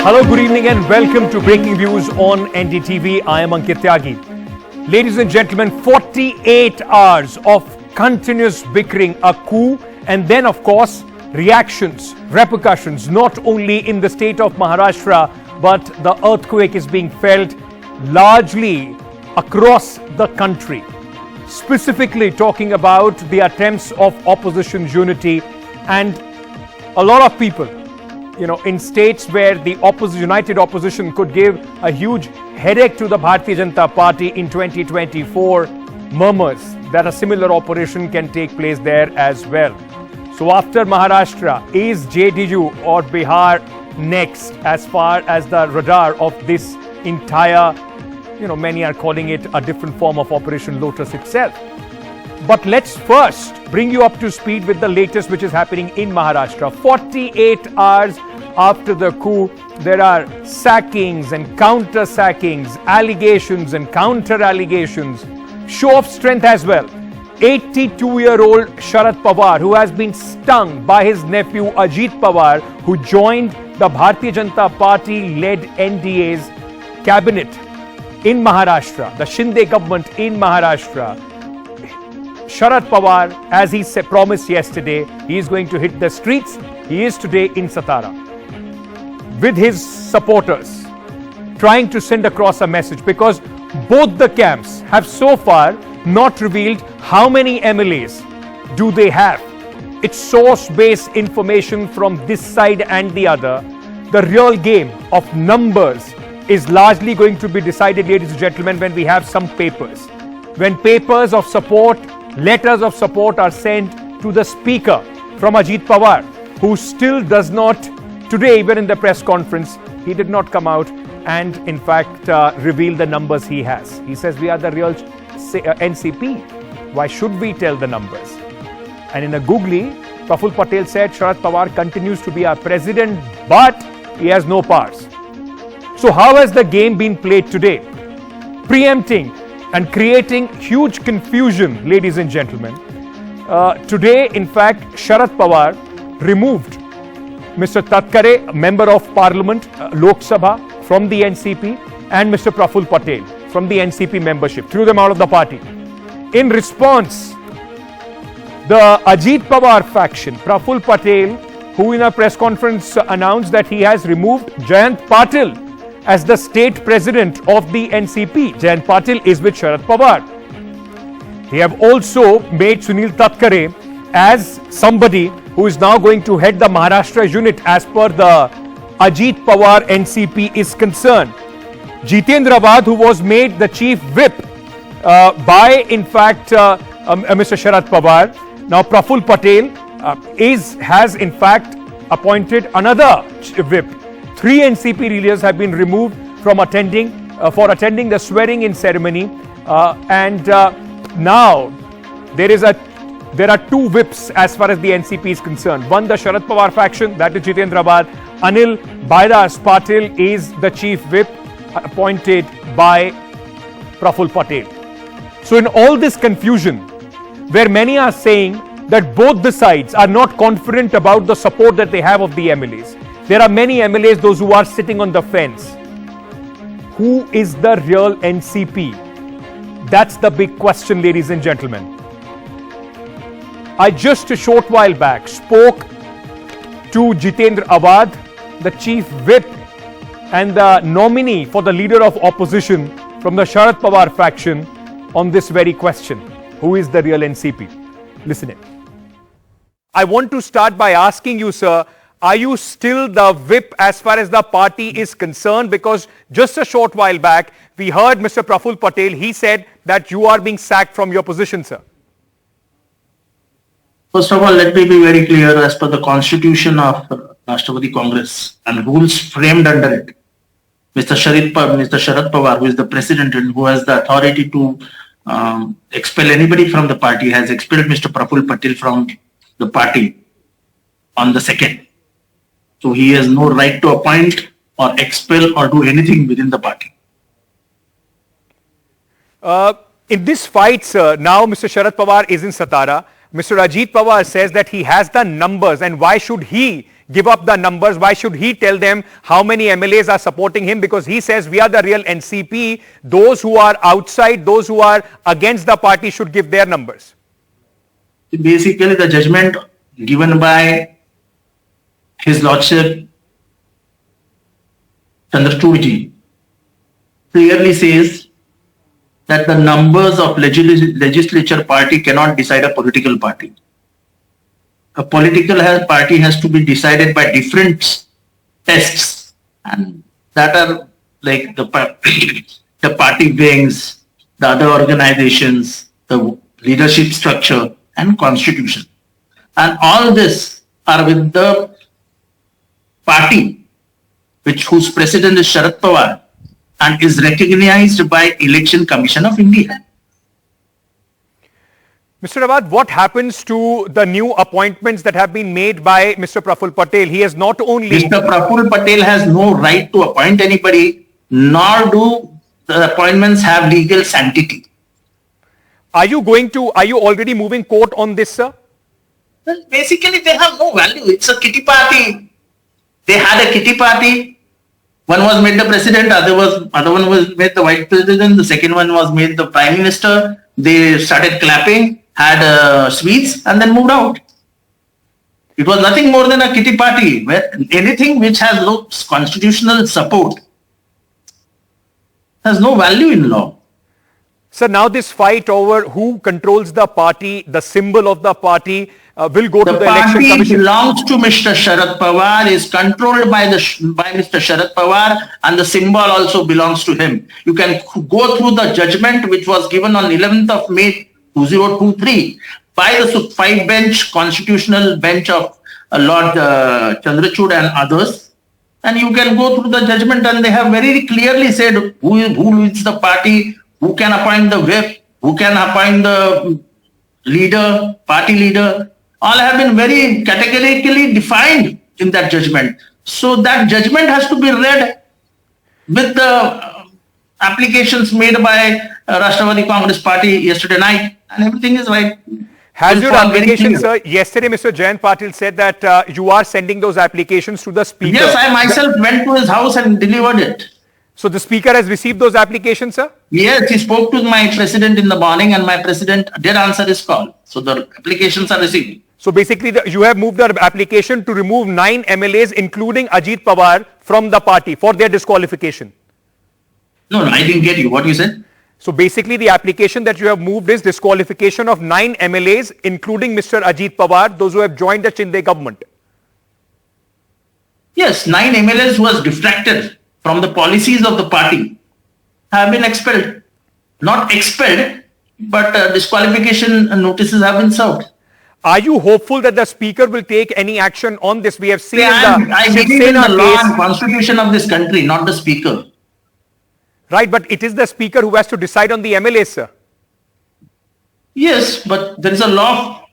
Hello, good evening and welcome to Breaking Views on NDTV. I am Ankit Tyagi. Ladies and gentlemen, 48 hours of continuous bickering, a coup, and then of course reactions, repercussions, not only in the state of Maharashtra, but the earthquake is being felt largely across the country. Specifically talking about the attempts of opposition unity, and a lot of people, in states where the united opposition could give a huge headache to the Bharatiya Janata Party in 2024, murmurs that a similar operation can take place there as well. So after Maharashtra, is JDU or Bihar next as far as the radar of this entire, many are calling it a different form of Operation Lotus itself. But let's first bring you up to speed with the latest which is happening in Maharashtra. 48 hours after the coup, there are sackings and counter-sackings, allegations and counter-allegations, show of strength as well. 82-year-old Sharad Pawar, who has been stung by his nephew Ajit Pawar, who joined the Bharatiya Janata Party-led NDA's cabinet in Maharashtra, the Shinde government in Maharashtra. Sharad Pawar, as he promised yesterday, he is going to hit the streets. He is today in Satara with his supporters, trying to send across a message, because both the camps have so far not revealed how many MLAs do they have. It's source-based information from this side and the other. The real game of numbers is largely going to be decided, ladies and gentlemen, when we have some papers. When papers of support, letters of support are sent to the speaker from Ajit Pawar, who still does not, today even in the press conference, he did not come out and in fact reveal the numbers he has. He says we are the real NCP. Why should we tell the numbers? And in a googly, Praful Patel said Sharad Pawar continues to be our president, but he has no powers. So how has the game been played today? Preempting and creating huge confusion, ladies and gentlemen. Today, in fact, Sharad Pawar removed Mr. Tatkare, Member of Parliament, Lok Sabha, from the NCP, and Mr. Praful Patel from the NCP membership, threw them out of the party. In response, the Ajit Pawar faction, Praful Patel, who in a press conference announced that he has removed Jayant Patil as the state president of the NCP. Jayant Patil is with Sharad Pawar. They have also made Sunil Tatkare as somebody who is now going to head the Maharashtra unit as per the Ajit Pawar NCP is concerned. Jitendra Vad, who was made the chief whip by in fact Mr. Sharad Pawar. Now Praful Patel has in fact appointed another whip. 3 NCP leaders have been removed from attending the swearing-in ceremony, and now there are 2 whips as far as the NCP is concerned. One, the Sharad Pawar faction, that is Jitendra Vad. Anil Bairas Patil is the chief whip appointed by Praful Patel. So in all this confusion, where many are saying that both the sides are not confident about the support that they have of the MLAs, there are many MLAs, those who are sitting on the fence. Who is the real NCP? That's the big question, ladies and gentlemen. I just a short while back spoke to Jitendra Awad, the chief whip and the nominee for the leader of opposition from the Sharad Pawar faction, on this very question. Who is the real NCP? Listen in. I want to start by asking you, sir, are you still the whip as far as the party is concerned? Because just a short while back, we heard Mr. Praful Patel, he said that you are being sacked from your position, sir. First of all, let me be very clear, as per the constitution of Rashtrapati Congress and rules framed under it, Mr. Sharad Pawar, who is the president and who has the authority to expel anybody from the party, has expelled Mr. Praful Patel from the party on the 2nd. So he has no right to appoint or expel or do anything within the party. In this fight, sir, now Mr. Sharad Pawar is in Satara. Mr. Ajit Pawar says that he has the numbers, and why should he give up the numbers? Why should he tell them how many MLAs are supporting him? Because he says we are the real NCP. Those who are outside, those who are against the party should give their numbers. Basically, the judgment given by His Lordship Chandrachudji clearly says that the numbers of legislature party cannot decide a political party. A political party has to be decided by different tests, and that are like the party wings, the other organizations, the leadership structure, and constitution. And all this are with the party whose president is Sharad Pawar and is recognized by Election Commission of India. Mr. Awad, what happens to the new appointments that have been made by Mr. Praful Patel? He has not only... Mr. Praful Patel has no right to appoint anybody, nor do the appointments have legal sanctity. Are you already moving court on this, sir? Well, basically, they have no value. It's a kitty party. They had a kitty party. One was made the president, other one was made the vice president, the second one was made the prime minister. They started clapping, had sweets, and then moved out. It was nothing more than a kitty party, where anything which has no constitutional support has no value in law. So now this fight over who controls the party, the symbol of the party, will go to the election commission. The party belongs to Mr. Sharad Pawar, is controlled by Mr. Sharad Pawar, and the symbol also belongs to him. You can go through the judgment which was given on 11th of May 2023 by the 5-bench constitutional bench of Lord Chandrachud and others. And you can go through the judgment, and they have very clearly said who is the party, who can appoint the whip, who can appoint the leader, party leader. All have been very categorically defined in that judgment. So that judgment has to be read with the applications made by Rashtravari Congress Party yesterday night, and everything is right. Has your application, sir, yesterday Mr. Jayant Patil said that you are sending those applications to the speaker. Yes, I myself went to his house and delivered it. So the speaker has received those applications, sir? Yes, he spoke to my president in the morning, and my president did answer his call. So the applications are received. So basically, you have moved the application to remove 9 MLAs, including Ajit Pawar, from the party for their disqualification. No, I didn't get you. What you said? So basically, the application that you have moved is disqualification of 9 MLAs, including Mr. Ajit Pawar, those who have joined the Shinde government. Yes, 9 MLAs who was defected from the policies of the party have been expelled. Not expelled, but disqualification notices have been served. Are you hopeful that the speaker will take any action on this? We have seen I believe in the law and constitution of this country, not the speaker. Right, but it is the speaker who has to decide on the MLAs, sir. Yes, but there is a law.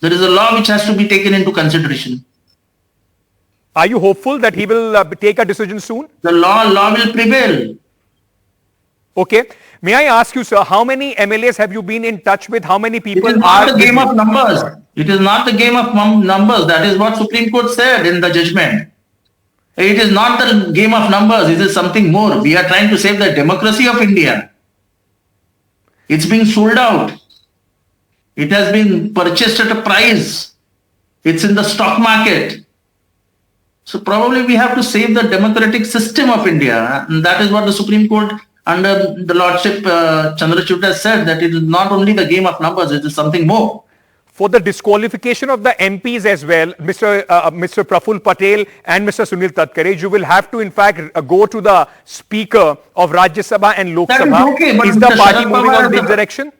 There is a law which has to be taken into consideration. Are you hopeful that he will take a decision soon? The law will prevail. Okay. May I ask you, sir, how many MLAs have you been in touch with? How many people are... It is not the game of numbers. It is not the game of numbers. That is what Supreme Court said in the judgment. It is not the game of numbers. It is something more. We are trying to save the democracy of India. It's being sold out. It has been purchased at a price. It's in the stock market. So probably we have to save the democratic system of India. And that is what the Supreme Court under the Lordship Chandrachud has said, that it is not only the game of numbers, it is something more. For the disqualification of the MPs as well, Mr. Praful Patel and Mr. Sunil Tatkare, you will have to in fact go to the Speaker of Rajya Sabha and Lok Sabha. Okay, is the party moving on this direction?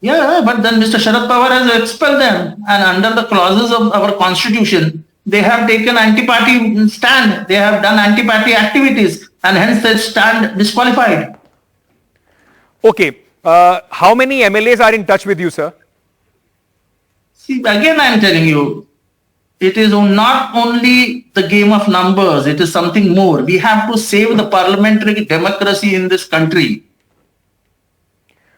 Yeah, but then Mr. Sharad Pawar has expelled them, and under the clauses of our constitution, they have taken anti-party stand. They have done anti-party activities, and hence they stand disqualified. Okay. How many MLAs are in touch with you, sir? See, again I am telling you, it is not only the game of numbers, it is something more. We have to save the parliamentary democracy in this country.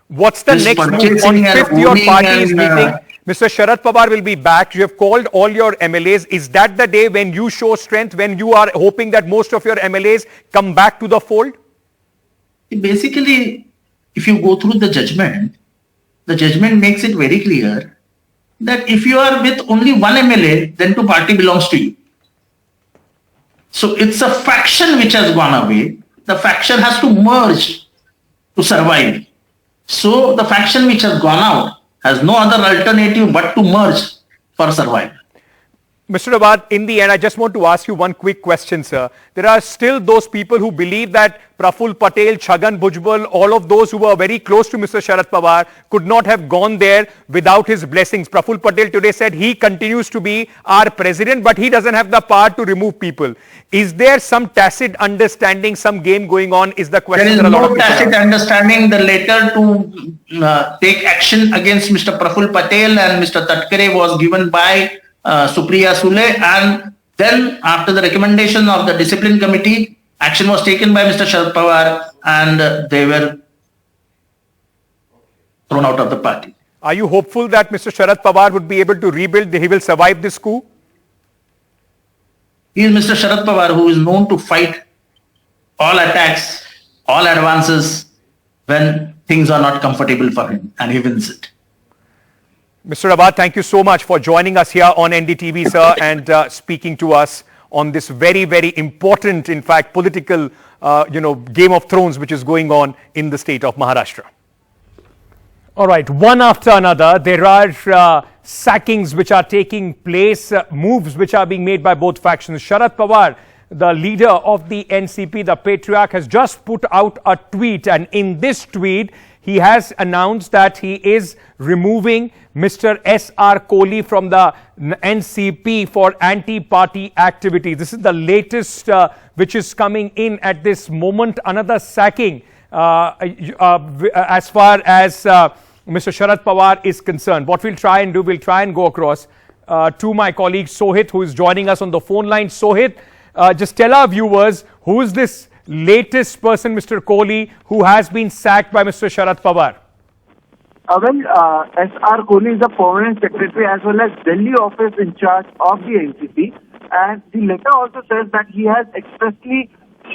What's the next move? On 5th, your party is meeting. Mr. Sharad Pawar will be back. You have called all your MLAs. Is that the day when you show strength, when you are hoping that most of your MLAs come back to the fold? Basically, if you go through the judgment makes it very clear that if you are with only one MLA, then the party belongs to you. So it's a faction which has gone away. The faction has to merge to survive. So the faction which has gone out has no other alternative but to merge for survival. Mr. Abad, in the end, I just want to ask you one quick question, sir. There are still those people who believe that Praful Patel, Chhagan Bhujbal, all of those who were very close to Mr. Sharad Pawar could not have gone there without his blessings. Praful Patel today said he continues to be our president, but he doesn't have the power to remove people. Is there some tacit understanding, some game going on? Is the question. There is no tacit understanding. The letter to take action against Mr. Praful Patel and Mr. Tatkare was given by Supriya Sule, and then after the recommendation of the discipline committee, action was taken by Mr. Sharad Pawar and they were thrown out of the party. Are you hopeful that Mr. Sharad Pawar would be able to rebuild, he will survive this coup? He is Mr. Sharad Pawar, who is known to fight all attacks, all advances when things are not comfortable for him, and he wins it. Mr. Abad, thank you so much for joining us here on NDTV, sir, and speaking to us on this very, very important, in fact, political, Game of Thrones, which is going on in the state of Maharashtra. All right, one after another, there are sackings which are taking place, moves which are being made by both factions. Sharad Pawar, the leader of the NCP, the patriarch, has just put out a tweet, and in this tweet, he has announced that he is removing Mr. S.R. Kohli from the NCP for anti-party activity. This is the latest which is coming in at this moment. Another sacking as far as Mr. Sharad Pawar is concerned. What we'll try and do, we'll try and go across to my colleague Sohit, who is joining us on the phone line. Sohit, just tell our viewers, who is this latest person, Mr. Kohli, who has been sacked by Mr. Sharad Pawar? S.R. Kohli is the permanent secretary as well as Delhi office in charge of the NCP, and the letter also says that he has expressly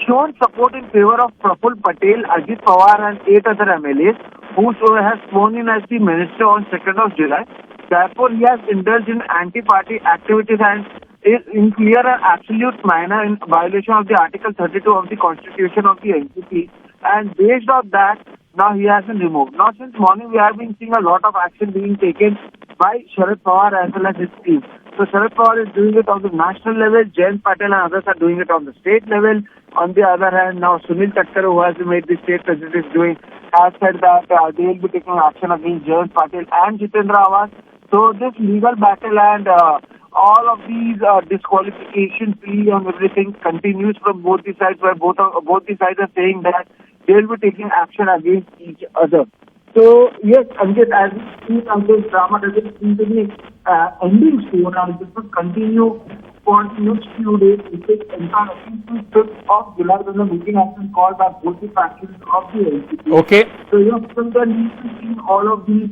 shown support in favor of Praful Patel, Ajit Pawar and 8 other MLAs who has sworn in as the minister on 2nd of July. Therefore, he has indulged in anti-party activities and is in clear and absolute manner in violation of the Article 32 of the Constitution of the NCP, and based on that, now he has been removed. Now, since morning, we have been seeing a lot of action being taken by Sharad Pawar as well as his team. So, Sharad Pawar is doing it on the national level, Jayant Patel and others are doing it on the state level. On the other hand, now Sunil Tatkare, who has been made the state president, has said that they will be taking action against Jayant Patel and Jitendra Awas. So, this legal battle and all of these disqualification plea and everything continues from both the sides, where both the sides are saying that they will be taking action against each other. So, yes, Ajit, as we see, this drama doesn't seem to be ending soon, and this will continue for the next few days. It takes entire 5th of July when the meeting has been called by both the factions of the NCP. Okay. So, from the need to see all of these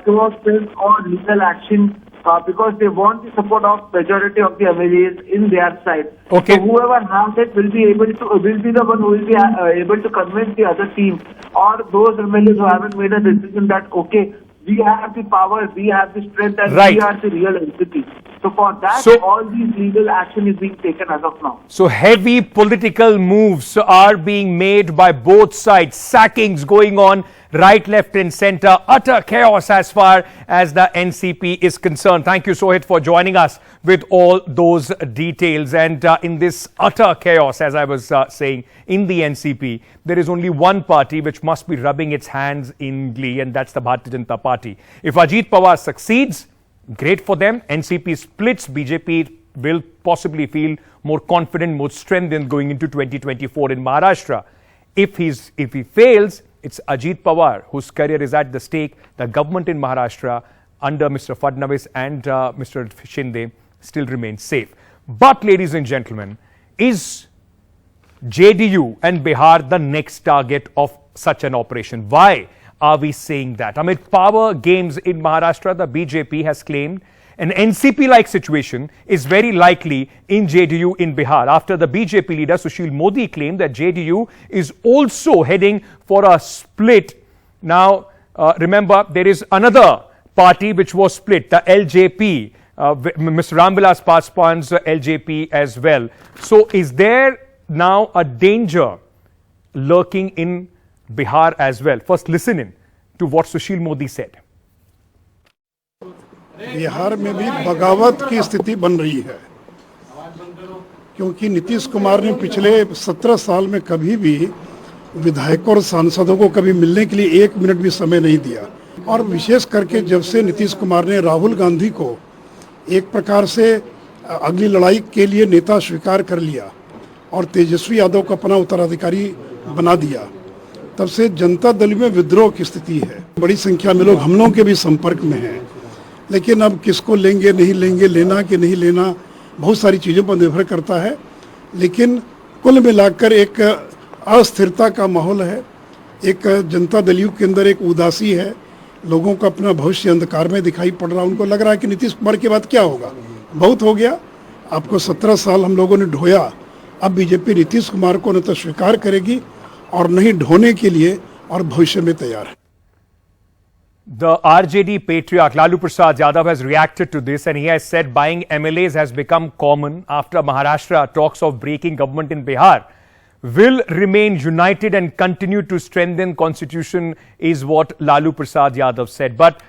process or legal action because they want the support of majority of the MLAs in their side. Okay. So whoever has it will be the one who will be able to convince the other team or those MLAs who haven't made a decision that okay, we have the power, we have the strength, and right. we are the real entity. So for that, all these legal action is being taken as of now. So heavy political moves are being made by both sides. Sackings going on right, left and center. Utter chaos as far as the NCP is concerned. Thank you, Sohit, for joining us with all those details. And in this utter chaos, as I was saying, in the NCP, there is only one party which must be rubbing its hands in glee, and that's the Bharatiya Janata Party. If Ajit Pawar succeeds, great for them. NCP splits, BJP will possibly feel more confident, more strengthened going into 2024 in Maharashtra. If he fails, it's Ajit Pawar whose career is at the stake. The government in Maharashtra under Mr. Fadnavis and Mr. Shinde still remains safe. But, ladies and gentlemen, is JDU and Bihar the next target of such an operation? Why? are we saying that? Amid power games in Maharashtra, the BJP has claimed an NCP-like situation is very likely in JDU in Bihar after the BJP leader Sushil Modi claimed that JDU is also heading for a split. Now, remember, there is another party which was split, the LJP, Mr. Ramvilas Paswan's LJP as well. So, is there now a danger lurking in Bihar as well? First, listen in to what Sushil Modi said. Bihar में भी बगावत की स्थिति बन रही है, क्योंकि नीतीश कुमार ने पिछले 17 साल में कभी भी विधायकों और सांसदों को कभी मिलने के लिए 1 मिनट भी समय नहीं दिया। और विशेष करके जब से नीतीश कुमार ने राहुल गांधी को एक प्रकार से अगली लड़ाई के लिए नेता स्वीकार कर लिया और तेजस्वी यादव को अपना उत्तराधिकारी बना दिया, तब से जनता दल में विद्रोह की स्थिति है। बड़ी संख्या में लोग हम लोगों के भी संपर्क में हैं, लेकिन अब किसको लेंगे नहीं लेंगे, लेना कि नहीं लेना, बहुत सारी चीज़ों पर निर्भर करता है। लेकिन कुल मिलाकर एक अस्थिरता का माहौल है, एक जनता दलियों के अंदर एक उदासी है, लोगों का अपना भविष्य अंधकार में दिखाई पड़ रहा है। उनको लग रहा है कि नीतीश कुमार के बाद क्या होगा, बहुत हो गया, आपको 17 साल हम लोगों ने ढोया, अब बीजेपी नीतीश कुमार को न तो स्वीकार करेगी और नहीं ढोने के लिए और भविष्य में तैयार है। The RJD patriarch Lalu Prasad Yadav has reacted to this and he has said buying MLAs has become common after Maharashtra talks of breaking government in Bihar will remain united and continue to strengthen constitution is what Lalu Prasad Yadav said. But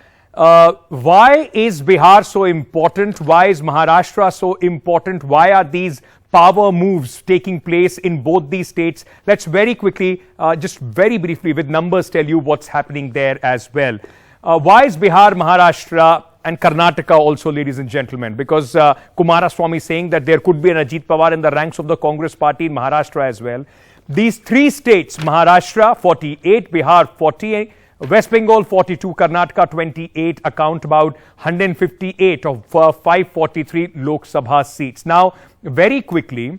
why is Bihar so important? Why is Maharashtra so important? Why are these power moves taking place in both these states? Let's very quickly, just very briefly with numbers tell you what's happening there as well. Why is Bihar, Maharashtra and Karnataka also, ladies and gentlemen? Because Kumaraswamy is saying that there could be an Ajit Pawar in the ranks of the Congress party in Maharashtra as well. These three states, Maharashtra 48, Bihar 48, West Bengal 42, Karnataka 28, account about 158 of 543 Lok Sabha seats. Now, very quickly,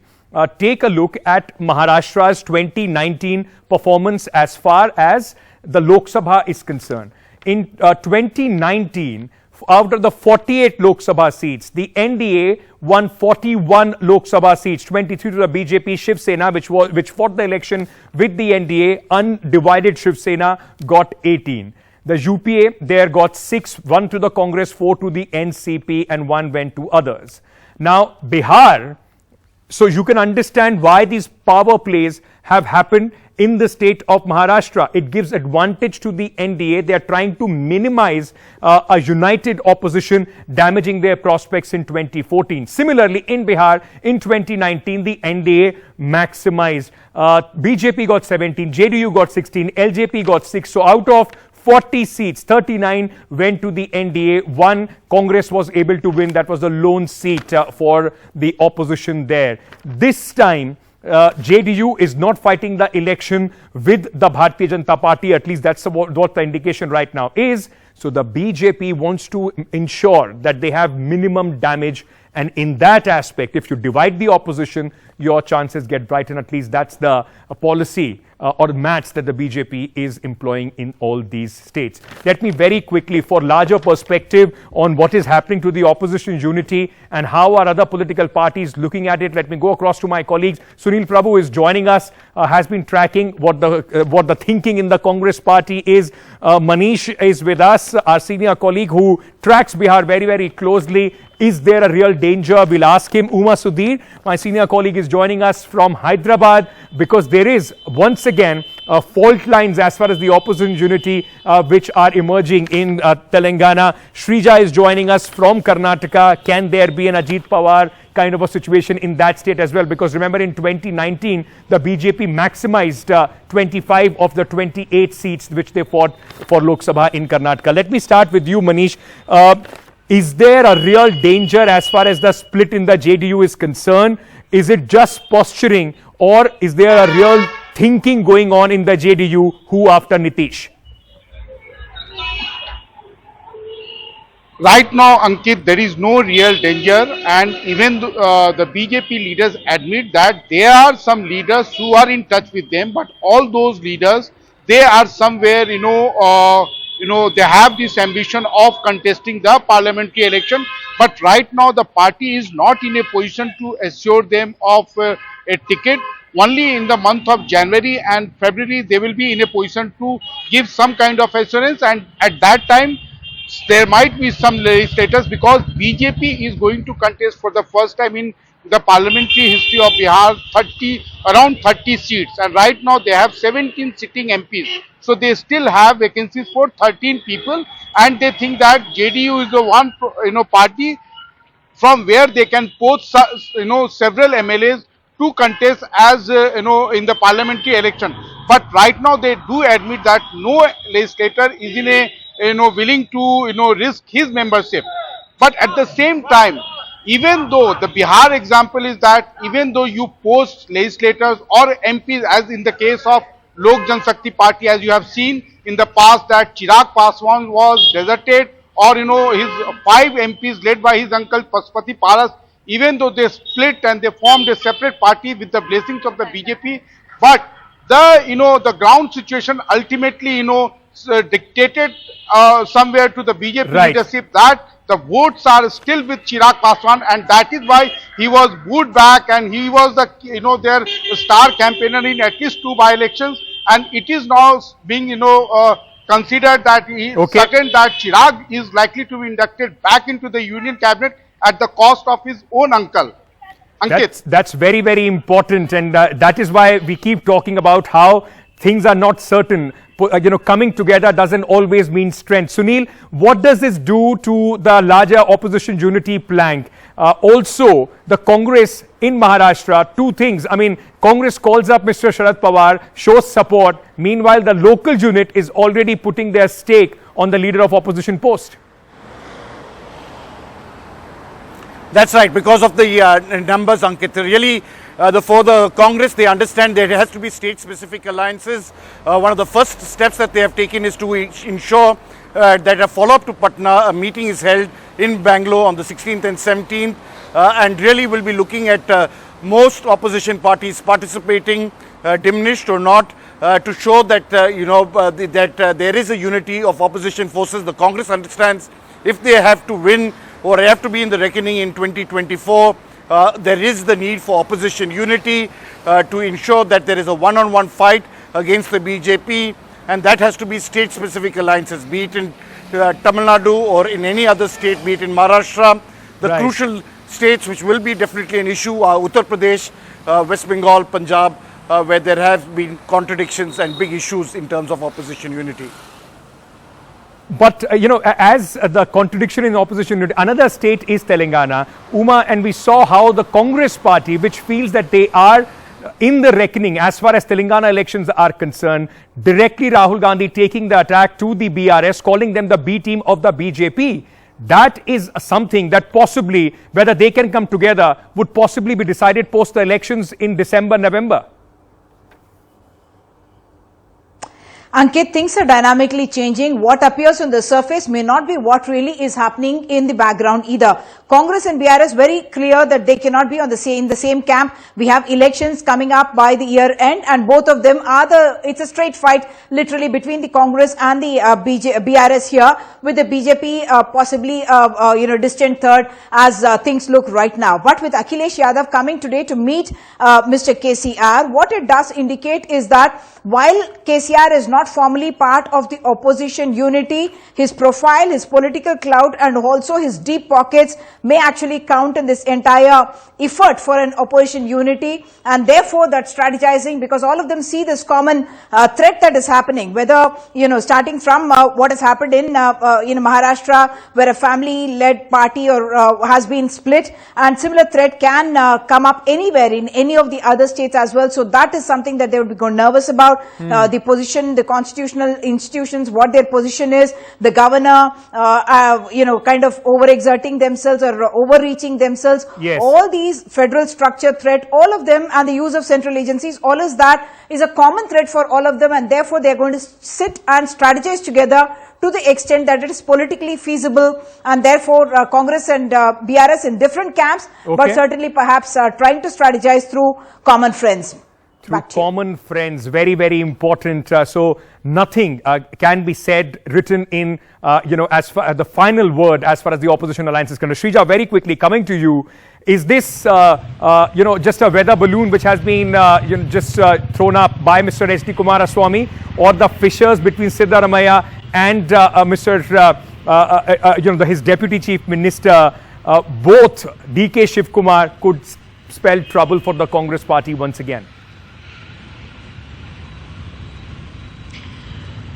take a look at Maharashtra's 2019 performance as far as the Lok Sabha is concerned. In 2019, out of the 48 Lok Sabha seats, the NDA won 41 Lok Sabha seats, 23 to the BJP. Shiv Sena, which fought the election with the NDA, undivided Shiv Sena got 18. The UPA there got 6, 1 to the Congress, 4 to the NCP and 1 went to others. Now, Bihar, so you can understand why these power plays have happened in the state of Maharashtra. It gives advantage to the NDA. They are trying to minimize a united opposition, damaging their prospects in 2014. Similarly, in Bihar, in 2019, the NDA maximized. BJP got 17, JDU got 16, LJP got 6. So out of 40 seats, 39 went to the NDA. 1 Congress was able to win. That was the lone seat for the opposition there. This time, JDU is not fighting the election with the Bharatiya Janata Party. At least that's what the indication right now is. So the BJP wants to ensure that they have minimum damage. And in that aspect, if you divide the opposition, your chances get brightened. At least that's the policy or maths that the BJP is employing in all these states. Let me very quickly, for larger perspective on what is happening to the opposition unity and how are other political parties looking at it, let me go across to my colleagues. Sunil Prabhu is joining us, has been tracking what the thinking in the Congress party is. Manish is with us, our senior colleague who tracks Bihar very, very closely. Is there a real danger? We'll ask him. Uma Sudhir, my senior colleague, is joining us from Hyderabad because there is once again fault lines as far as the opposition unity which are emerging in Telangana. Shrija is joining us from Karnataka. Can there be an Ajit Pawar kind of a situation in that state as well? Because remember, in 2019, the BJP maximized 25 of the 28 seats which they fought for Lok Sabha in Karnataka. Let me start with you, Manish. Is there a real danger as far as the split in the JDU is concerned? Is it just posturing, or is there a real thinking going on in the JDU who after Nitish? Right now, Ankit, there is no real danger, and even the BJP leaders admit that there are some leaders who are in touch with them, but all those leaders they are somewhere, they have this ambition of contesting the parliamentary election. But right now the party is not in a position to assure them of a ticket. Only in the month of January and February they will be in a position to give some kind of assurance, and at that time there might be some legislators, because BJP is going to contest for the first time in the parliamentary history of Bihar around 30 seats, and right now they have 17 sitting MPs. So they still have vacancies for 13 people, and they think that JDU is the one party from where they can post several MLAs to contest as in the parliamentary election. But right now they do admit that no legislator is in a willing to risk his membership. But at the same time, even though the Bihar example is that even though you post legislators or MPs, as in the case of Lok Janshakti Party, as you have seen in the past that Chirag Paswan was deserted, or his 5 MPs led by his uncle Pashupati Paras, even though they split and they formed a separate party with the blessings of the BJP, but the ground situation ultimately dictated somewhere to the BJP leadership that the votes are still with Chirag Paswan, and that is why he was booed back, and he was the their star campaigner in at least 2 by-elections, and it is now being considered that certain that Chirag is likely to be inducted back into the Union Cabinet at the cost of his own uncle. That's very, very important, and that is why we keep talking about how things are not certain. Coming together doesn't always mean strength. Sunil, what does this do to the larger opposition unity plank? Also, the Congress in Maharashtra, 2 things. I mean, Congress calls up Mr. Sharad Pawar, shows support. Meanwhile, the local unit is already putting their stake on the leader of opposition post. That's right, because of the numbers, Ankit. Really, for the Congress, they understand there has to be state-specific alliances. One of the first steps that they have taken is to ensure that a follow-up to Patna, a meeting is held in Bangalore on the 16th and 17th, and really will be looking at most opposition parties participating, diminished or not, to show that, that there is a unity of opposition forces. The Congress understands if they have to win or have to be in the reckoning in 2024, there is the need for opposition unity to ensure that there is a one-on-one fight against the BJP, and that has to be state-specific alliances, be it in Tamil Nadu or in any other state, be it in Maharashtra. The crucial states which will be definitely an issue are Uttar Pradesh, West Bengal, Punjab, where there have been contradictions and big issues in terms of opposition unity. But, as the contradiction in opposition, another state is Telangana, Uma, and we saw how the Congress party, which feels that they are in the reckoning as far as Telangana elections are concerned, directly Rahul Gandhi taking the attack to the BRS, calling them the B team of the BJP. That is something that possibly, whether they can come together, would possibly be decided post the elections in December, November. Ankit, things are dynamically changing. What appears on the surface may not be what really is happening in the background either. Congress and BRS very clear that they cannot be in the same camp. We have elections coming up by the year end, and both of them are it's a straight fight literally between the Congress and the BRS here, with the BJP possibly distant third as things look right now. But with Akhilesh Yadav coming today to meet Mr. KCR, what it does indicate is that while KCR is not formally part of the opposition unity, his profile, his political clout, and also his deep pockets may actually count in this entire effort for an opposition unity, and therefore that strategizing, because all of them see this common threat that is happening, whether, starting from what has happened in Maharashtra, where a family-led party or has been split, and similar threat can come up anywhere in any of the other states as well. So that is something that they would be going nervous about. The position, the constitutional institutions, what their position is, the governor, kind of overexerting themselves or overreaching themselves. Yes. All these federal structure threat, all of them, and the use of central agencies, all is that is a common threat for all of them, and therefore they are going to sit and strategize together to the extent that it is politically feasible, and therefore Congress and BRS in different camps, but certainly perhaps trying to strategize through common friends. through common friends, very, very important. So nothing can be said, written in, as far the final word as far as the opposition alliance is concerned. Shrija, very quickly coming to you, is this, just a weather balloon which has been, just thrown up by Mr. H.D. Kumaraswamy, or the fissures between Siddaramaiah and his deputy chief minister, both D.K. Shivkumar, could spell trouble for the Congress party once again?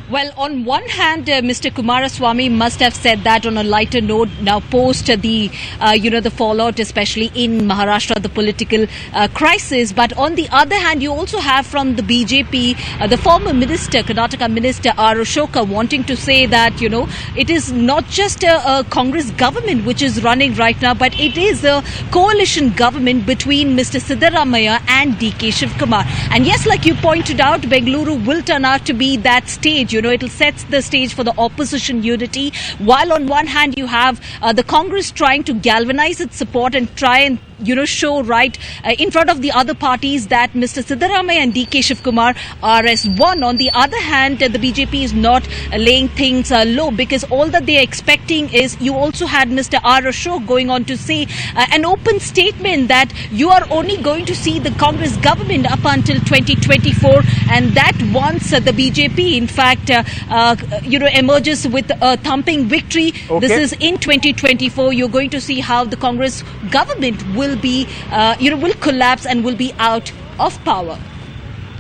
Well, on one hand, Mr. Kumaraswamy must have said that on a lighter note now post the, the fallout, especially in Maharashtra, the political crisis. But on the other hand, you also have from the BJP, the former minister, Karnataka minister R. Ashoka, wanting to say that, it is not just a Congress government which is running right now, but it is a coalition government between Mr. Siddaramaiah and D.K. Shivkumar. And yes, like you pointed out, Bengaluru will turn out to be that stage. It'll set the stage for the opposition unity, while on one hand you have the Congress trying to galvanize its support and try and show right in front of the other parties that Mr. Siddaramaiah and D.K. Shivkumar are as one. On the other hand, the BJP is not laying things low, because all that they are expecting is, you also had Mr. R. Ashok going on to say an open statement that you are only going to see the Congress government up until 2024, and that once the BJP in fact emerges with a thumping victory, this is in 2024, you're going to see how the Congress government will be, will collapse and will be out of power.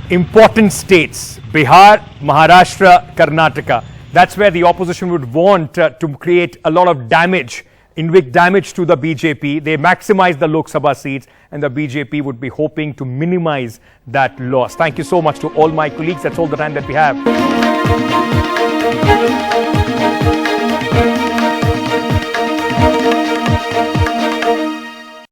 Important states, Bihar, Maharashtra, Karnataka. That's where the opposition would want to create a lot of damage, inflict damage to the BJP. They maximize the Lok Sabha seats, and the BJP would be hoping to minimize that loss. Thank you so much to all my colleagues. That's all the time that we have.